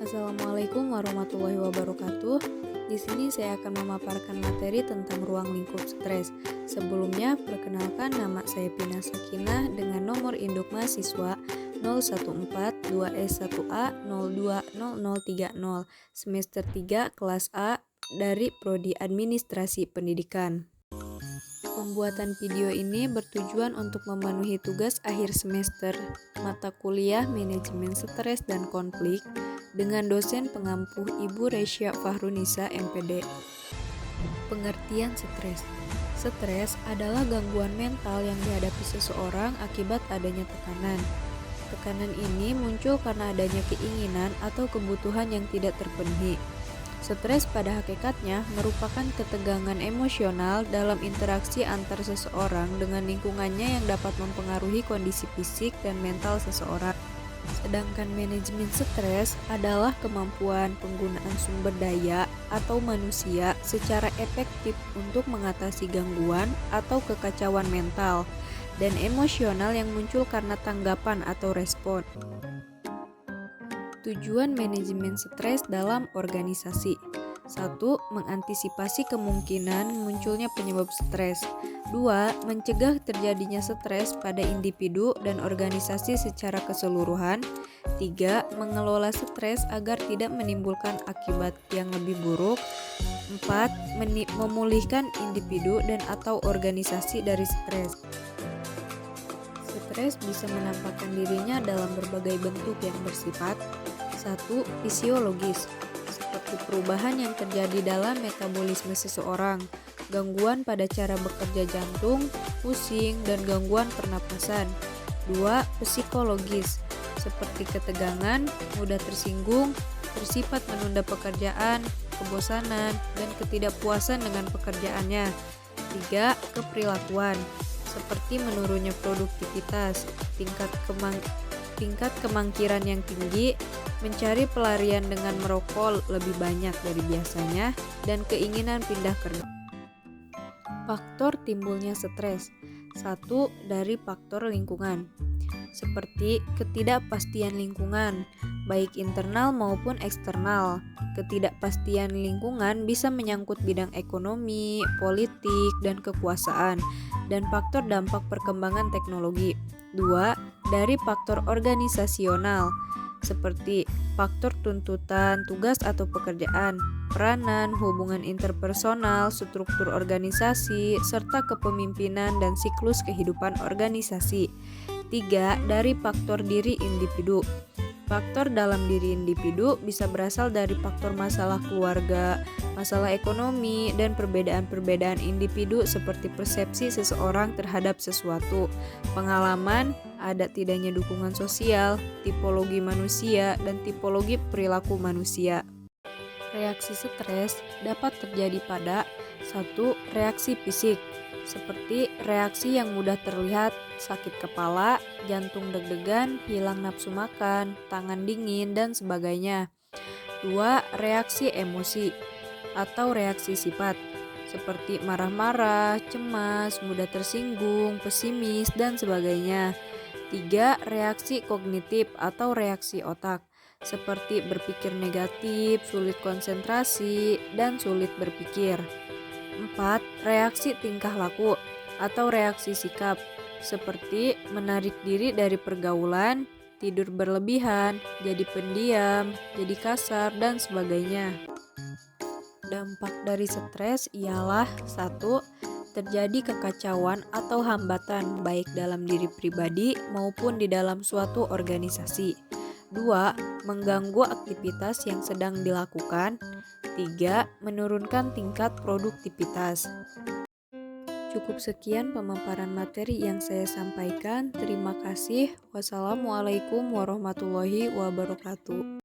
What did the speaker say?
Assalamualaikum warahmatullahi wabarakatuh. Di sini saya akan memaparkan materi tentang ruang lingkup stres. Sebelumnya, perkenalkan nama saya Pina Sakinah dengan nomor induk mahasiswa 0142S1A020030 semester 3 kelas A dari Prodi Administrasi Pendidikan. Pembuatan video ini bertujuan untuk memenuhi tugas akhir semester mata kuliah Manajemen Stres dan Konflik dengan dosen pengampu Ibu Resya Fahrunisa MPD. Pengertian stres. Stres adalah gangguan mental yang dihadapi seseorang akibat adanya tekanan. Tekanan ini muncul karena adanya keinginan atau kebutuhan yang tidak terpenuhi. Stres pada hakikatnya merupakan ketegangan emosional dalam interaksi antar seseorang dengan lingkungannya yang dapat mempengaruhi kondisi fisik dan mental seseorang. Sedangkan manajemen stres adalah kemampuan penggunaan sumber daya atau manusia secara efektif untuk mengatasi gangguan atau kekacauan mental dan emosional yang muncul karena tanggapan atau respon. Tujuan manajemen stres dalam organisasi. 1. Mengantisipasi kemungkinan munculnya penyebab stres. 2. Mencegah terjadinya stres pada individu dan organisasi secara keseluruhan. 3. Mengelola stres agar tidak menimbulkan akibat yang lebih buruk. 4. Memulihkan individu dan atau organisasi dari stres. Stres bisa menampakkan dirinya dalam berbagai bentuk yang bersifat 1. Fisiologis, seperti perubahan yang terjadi dalam metabolisme seseorang, gangguan pada cara bekerja jantung, pusing, dan gangguan pernapasan. 2. Psikologis, seperti ketegangan, mudah tersinggung, bersifat menunda pekerjaan, kebosanan, dan ketidakpuasan dengan pekerjaannya. 3. Keperilakuan, seperti menurunnya produktivitas, tingkat kemangkiran yang tinggi, mencari pelarian dengan merokok lebih banyak dari biasanya, dan keinginan pindah kerja. Faktor timbulnya stres. 1. Dari faktor lingkungan, seperti ketidakpastian lingkungan, baik internal maupun eksternal. Ketidakpastian lingkungan bisa menyangkut bidang ekonomi, politik, dan kekuasaan, dan faktor dampak perkembangan teknologi. 2. Dari faktor organisasional, seperti faktor tuntutan, tugas atau pekerjaan, peranan, hubungan interpersonal, struktur organisasi, serta kepemimpinan dan siklus kehidupan organisasi. 3. Dari faktor diri individu. Faktor dalam diri individu bisa berasal dari faktor masalah keluarga, masalah ekonomi, dan perbedaan-perbedaan individu seperti persepsi seseorang terhadap sesuatu, pengalaman, ada tidaknya dukungan sosial, tipologi manusia, dan tipologi perilaku manusia. Reaksi stres dapat terjadi pada 1. Reaksi fisik, seperti reaksi yang mudah terlihat, sakit kepala, jantung deg-degan, hilang nafsu makan, tangan dingin, dan sebagainya. 2. Reaksi emosi atau reaksi sifat, seperti marah-marah, cemas, mudah tersinggung, pesimis, dan sebagainya. 3. Reaksi kognitif atau reaksi otak, seperti berpikir negatif, sulit konsentrasi, dan sulit berpikir. 4. Reaksi tingkah laku atau reaksi sikap, seperti menarik diri dari pergaulan, tidur berlebihan, jadi pendiam, jadi kasar, dan sebagainya. Dampak dari stres ialah 1. Terjadi kekacauan atau hambatan baik dalam diri pribadi maupun di dalam suatu organisasi. 2. Mengganggu aktivitas yang sedang dilakukan. 3. Menurunkan tingkat produktivitas. Cukup sekian pemaparan materi yang saya sampaikan. Terima kasih. Wassalamualaikum warahmatullahi wabarakatuh.